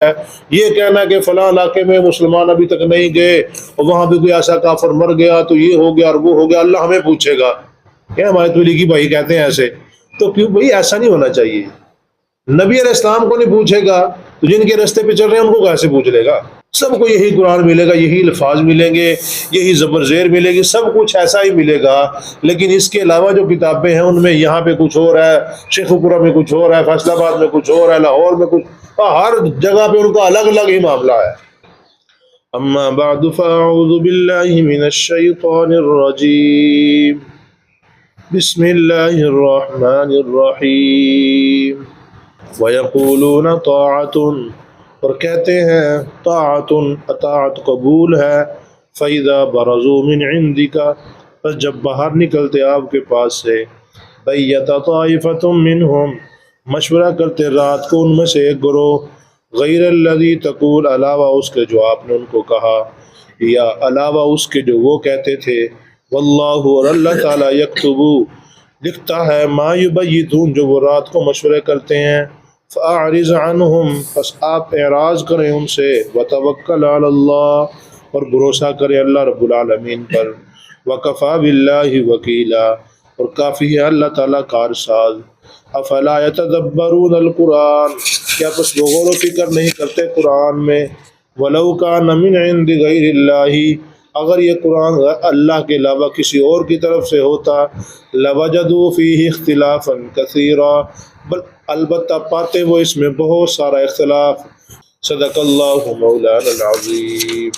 یہ کہنا کہ فلاں علاقے میں مسلمان ابھی تک نہیں گئے اور وہاں بھی کوئی ایسا کافر مر گیا تو یہ ہو گیا اور وہ ہو گیا، اللہ ہمیں پوچھے گا، کیا ہمارے تولی کی بھائی کہتے ہیں ایسے؟ تو کیوں بھائی، ایسا نہیں ہونا چاہیے۔ نبی علیہ السلام کو نہیں پوچھے گا تو جن کے رستے پہ چل رہے ہیں ان کو کیسے پوچھ لے گا؟ سب کو یہی قرآن ملے گا، یہی الفاظ ملیں گے، یہی زبر زیر ملے گی، سب کچھ ایسا ہی ملے گا۔ لیکن اس کے علاوہ جو کتابیں ہیں ان میں یہاں پہ کچھ ہو رہا ہے، شیخ پورہ میں کچھ ہو رہا ہے، فیصل آباد میں کچھ ہو رہا ہے، لاہور میں کچھ، ہر جگہ پہ ان کا الگ الگ ہی معاملہ ہے۔ اما بعد فاعوذ باللہ من الشیطان الرجیم، بسم اللہ الرحمن الرحیم۔ وَيَقُولُونَ طَاعَةٌ، اور کہتے ہیں طاعت، اطاعت قبول ہے، فَإِذَا بَرَزُوا مِنْ عِنْدِكَ، پس جب باہر نکلتے آپ کے پاس سے، بَيَّتَ طَائِفَةٌ مِّنْهُمْ، مشورہ کرتے رات کو ان میں سے ایک گروہ، غیر الذی تقول، علاوہ اس کے جو آپ نے ان کو کہا، یا علاوہ اس کے جو وہ کہتے تھے، واللہ، اور اللہ تعالیٰ، یکتب، لکھتا ہے، ما یبیتون، جو وہ رات کو مشورے کرتے ہیں، فاعرض عنہم، پس آپ اعراض کریں ان سے، وتوکل علی اللہ، اور بھروسہ کریں اللہ رب العالمین پر، وکفی باللہ وکیلا، اور کافی ہے اللہ تعالیٰ کارساز۔ افلا یتدبرون القرآن، کیا پس وہ غور و فکر نہیں کرتے قرآن میں؟ ولو کان من عند غیر اللہ، اگر یہ قرآن اللہ کے علاوہ کسی اور کی طرف سے ہوتا، لوجدوا فیہ اختلافا کثیرا، بل البتہ پاتے وہ اس میں بہت سارا اختلاف۔ صدق اللہ مولانا العظیم۔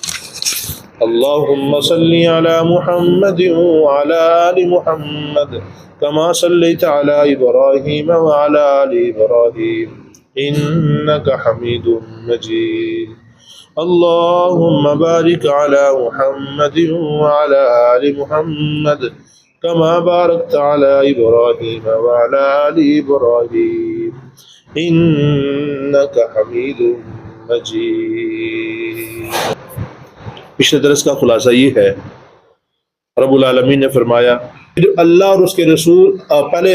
اللہم صلی علی محمد وعلی آل محمد کما صلیت علی ابراہیم وعلی آل ابراہیم انک حمید مجید۔ اللہم بارک علی محمد وعلی آل محمد کما بارکت علی ابراہیم وعلی آل ابراہیم انک حمید مجید۔ پچھلے درس کا خلاصہ یہ ہے، رب العالمین نے فرمایا جو اللہ اور اس کے رسول، پہلے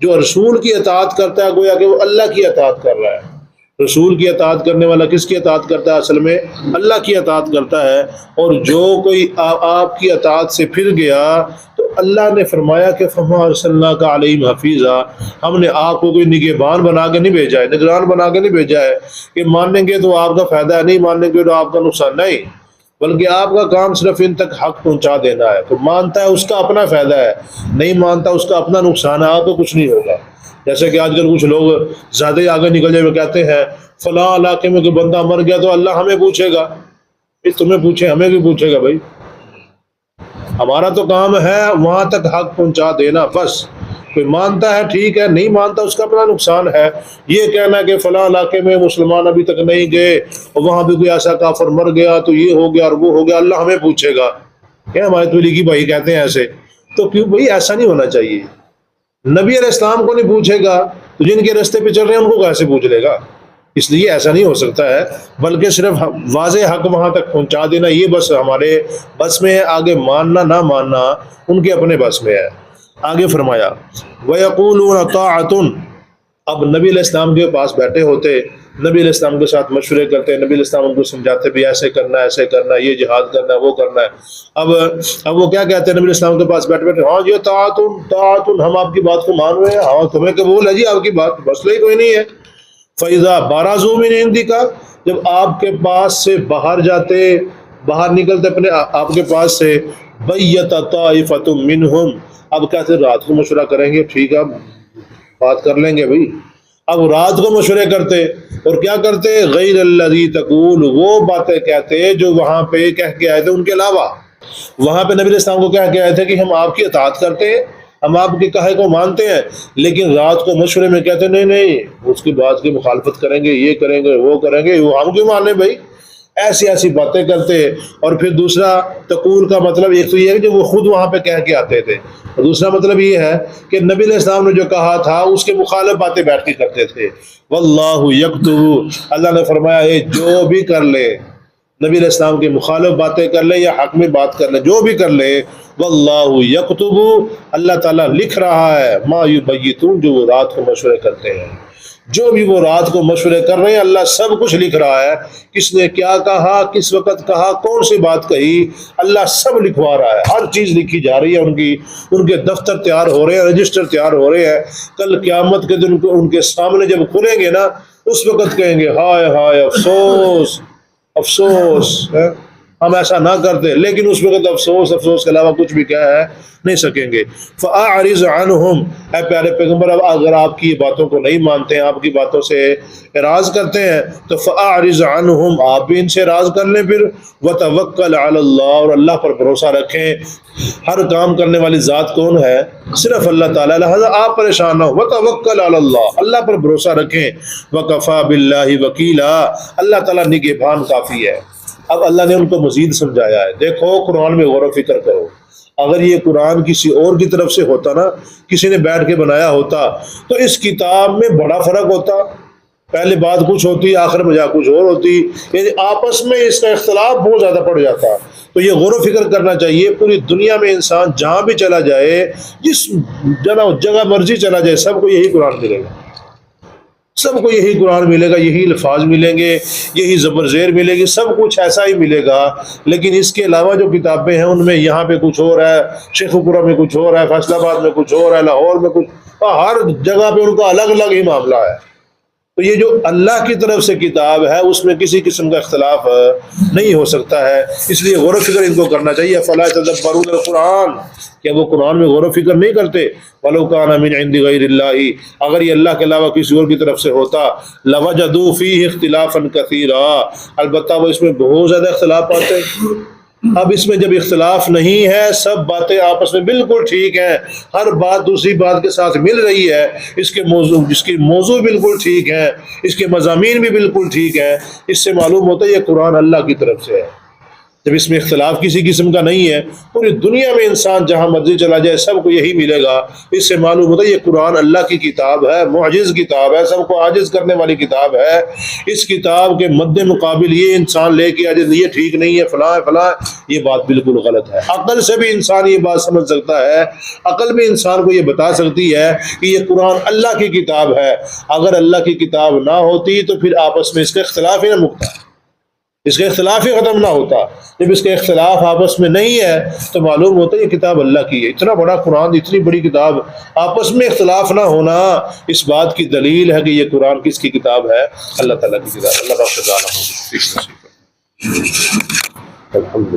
جو رسول کی اطاعت کرتا ہے گویا کہ وہ اللہ کی اطاعت کر رہا ہے۔ رسول کی اطاعت کرنے والا کس کی اطاعت کرتا ہے؟ اصل میں اللہ کی اطاعت کرتا ہے۔ اور جو کوئی آپ کی اطاعت سے پھر گیا تو اللہ نے فرمایا کہ فما ارسلناک علیہم حفیظا، ہم نے آپ کو کوئی نگہبان بنا کے نہیں بھیجا ہے، نگران بنا کے نہیں بھیجا ہے کہ مانیں گے تو آپ کا فائدہ ہے، نہیں مانیں گے تو آپ کا نقصان، نہیں، بلکہ آپ کا کام صرف ان تک حق پہنچا دینا ہے۔ تو مانتا ہے اس کا اپنا فائدہ ہے، نہیں مانتا اس کا اپنا نقصان ہے، آپ کو کچھ نہیں ہوگا۔ جیسے کہ آج کل کچھ لوگ زیادہ ہی آگے نکل جائے، وہ کہتے ہیں فلاں علاقے میں کوئی بندہ مر گیا تو اللہ ہمیں پوچھے گا۔ تمہیں پوچھے، ہمیں بھی پوچھے گا بھائی، ہمارا تو کام ہے وہاں تک حق پہنچا دینا بس۔ کوئی مانتا ہے ٹھیک ہے، نہیں مانتا اس کا اپنا نقصان ہے۔ یہ کہنا کہ فلاں علاقے میں مسلمان ابھی تک نہیں گئے اور وہاں بھی کوئی ایسا کافر مر گیا تو یہ ہو گیا اور وہ ہو گیا، اللہ ہمیں پوچھے گا، کیا ہمارے تولی کی بھائی کہتے ہیں ایسے؟ تو کیوں بھائی، ایسا نہیں ہونا چاہیے۔ نبی علیہ السلام کو نہیں پوچھے گا تو جن کے رستے پہ چل رہے ہیں ان کو کیسے پوچھ لے گا؟ اس لیے ایسا نہیں ہو سکتا ہے، بلکہ صرف واضح حق وہاں تک پہنچا دینا یہ بس ہمارے بس میں ہے، آگے ماننا نہ ماننا ان کے اپنے بس میں ہے۔ آگے فرمایا وَيَقُولُونَ طَاعَةٌ، اب نبی علیہ السلام کے پاس بیٹھے ہوتے، نبی علیہ السلام کے ساتھ مشورے کرتے، نبی علیہ السلام ان کو سمجھاتے بھی ایسے کرنا ہے، ایسے کرنا ہے، یہ جہاد کرنا ہے، وہ کرنا ہے۔ اب وہ کیا کہتے ہیں نبی علیہ السلام کے پاس بیٹھے بیٹھے، ہاں یہ طاعتن، ہم آپ کی بات کو مان رہے ہیں، ہاں تمہیں قبول ہے جی آپ کی بات، مسئلہ ہی کوئی نہیں ہے۔ فَإِذَا بَرَزُوا مِنْ عِنْدِكَ، جب آپ کے پاس سے باہر جاتے، باہر نکلتے اپنے آپ کے پاس سے، بَيَّتَ طَائِفَةٌ مِّنْهُمْ، اب کہتے رات کو مشورہ کریں گے، ٹھیک ہے بات کر لیں گے بھائی۔ اب رات کو مشورے کرتے اور کیا کرتے؟ غیر الذی تقول، وہ باتیں کہتے جو وہاں پہ کہہ کے آئے تھے ان کے علاوہ۔ وہاں پہ نبی علیہ السلام کو کہہ کے آئے تھے کہ ہم آپ کی اطاعت کرتے ہیں، ہم آپ کے کہے کو مانتے ہیں، لیکن رات کو مشورے میں کہتے نہیں نہیں اس کی بات کی مخالفت کریں گے، یہ کریں گے، وہ کریں گے، وہ ہم کیوں مانیں بھائی؟ ایسی ایسی باتیں کرتے۔ اور پھر دوسرا تقول کا مطلب ایک تو یہ ہے کہ وہ خود وہاں پہ کہہ کے آتے تھے، اور دوسرا مطلب یہ ہے کہ نبی علیہ السلام نے جو کہا تھا اس کے مخالف باتیں بیٹھ کے کرتے تھے۔ واللہ یکتب، اللہ نے فرمایا ہے جو بھی کر لے، نبی علیہ السلام کی مخالف باتیں کر لے یا حق میں بات کر لے، جو بھی کر لے، واللہ یکتب، اللہ تعالیٰ لکھ رہا ہے، ما یبیتون، جو وہ رات کو مشورے کرتے ہیں۔ جو بھی وہ رات کو مشورے کر رہے ہیں اللہ سب کچھ لکھ رہا ہے، کس نے کیا کہا، کس وقت کہا، کون سی بات کہی، اللہ سب لکھوا رہا ہے، ہر چیز لکھی جا رہی ہے، ان کے دفتر تیار ہو رہے ہیں، رجسٹر تیار ہو رہے ہیں، کل قیامت کے دن ان کے سامنے جب کھلیں گے نا اس وقت کہیں گے ہائے ہائے افسوس افسوس، ہم ایسا نہ کرتے، لیکن اس وقت افسوس افسوس کے علاوہ کچھ بھی کیا ہے نہیں سکیں گے۔ فَأَعْرِضْ عَنْهُمْ، اے پیارے پیغمبر اب اگر آپ کی باتوں کو نہیں مانتے ہیں، آپ کی باتوں سے اعراض کرتے ہیں تو فَأَعْرِضْ عَنْهُمْ، آپ بھی ان سے اعراض کر لیں پھر، وَتَوَكَّلْ عَلَى اللَّهِ، اور اللہ پر بھروسہ رکھیں۔ ہر کام کرنے والی ذات کون ہے؟ صرف اللہ تعالیٰ، لہذا آپ پریشان نہ ہو، وَتَوَكَّلْ عَلَى اللَّهِ، اللہ پر بھروسہ رکھیں، وَكَفَى بِاللَّهِ وَكِيلًا، اللہ تعالیٰ نگہبان کافی ہے۔ اب اللہ نے ان کو مزید سمجھایا ہے، دیکھو قرآن میں غور و فکر کرو، اگر یہ قرآن کسی اور کی طرف سے ہوتا نا، کسی نے بیٹھ کے بنایا ہوتا تو اس کتاب میں بڑا فرق ہوتا، پہلے بات کچھ ہوتی آخر میں جا کچھ اور ہوتی، یعنی آپس میں اس کا اختلاف بہت زیادہ پڑ جاتا۔ تو یہ غور و فکر کرنا چاہیے، پوری دنیا میں انسان جہاں بھی چلا جائے، جس جگہ مرضی چلا جائے، سب کو یہی قرآن ملے گا، سب کو یہی قرآن ملے گا، یہی الفاظ ملیں گے، یہی زبر زیر ملے گی، سب کچھ ایسا ہی ملے گا۔ لیکن اس کے علاوہ جو کتابیں ہیں ان میں یہاں پہ کچھ اور ہے، شیخ پورہ میں کچھ اور ہے، فیصل آباد میں کچھ اور ہے، لاہور میں کچھ، ہر جگہ پہ ان کا الگ الگ ہی معاملہ ہے۔ تو یہ جو اللہ کی طرف سے کتاب ہے اس میں کسی قسم کا اختلاف نہیں ہو سکتا ہے، اس لیے غور و فکر ان کو کرنا چاہیے۔ فلا يتدبرون القرآن، کیا وہ قرآن میں غور و فکر نہیں کرتے؟ وَلَوْ كَانَ مِنْ عِنْدِ غَيْرِ اللَّهِ، اگر یہ اللہ کے علاوہ کسی اور کی طرف سے ہوتا، لَوَجَدُوا فِيهِ اخْتِلَافًا كَثِيرًا، البتہ وہ اس میں بہت زیادہ اختلاف پاتے۔ اب اس میں جب اختلاف نہیں ہے، سب باتیں آپس میں بالکل ٹھیک ہیں، ہر بات دوسری بات کے ساتھ مل رہی ہے، اس کے موضوع بالکل ٹھیک ہیں، اس کے مضامین بھی بالکل ٹھیک ہیں، اس سے معلوم ہوتا ہے یہ قرآن اللہ کی طرف سے ہے۔ جب اس میں اختلاف کسی قسم کا نہیں ہے، پوری دنیا میں انسان جہاں مرضی چلا جائے سب کو یہی ملے گا، اس سے معلوم ہوتا ہے یہ قرآن اللہ کی کتاب ہے، معجز کتاب ہے، سب کو عاجز کرنے والی کتاب ہے۔ اس کتاب کے مد مقابل یہ انسان لے کے آج یہ ٹھیک نہیں ہے، فلاں فلاں، یہ بات بالکل غلط ہے۔ عقل سے بھی انسان یہ بات سمجھ سکتا ہے، عقل بھی انسان کو یہ بتا سکتی ہے کہ یہ قرآن اللہ کی کتاب ہے۔ اگر اللہ کی کتاب نہ ہوتی تو پھر آپس میں اس کا اختلاف ہی نہ مکتا، اس کا اختلاف ہی ختم نہ ہوتا۔ جب اس کا اختلاف آپس میں نہیں ہے تو معلوم ہوتا ہے یہ کتاب اللہ کی ہے۔ اتنا بڑا قرآن، اتنی بڑی کتاب، آپس میں اختلاف نہ ہونا اس بات کی دلیل ہے کہ یہ قرآن کس کی کتاب ہے؟ اللہ تعالیٰ کی کتاب۔ اللہ کا شکر الحمد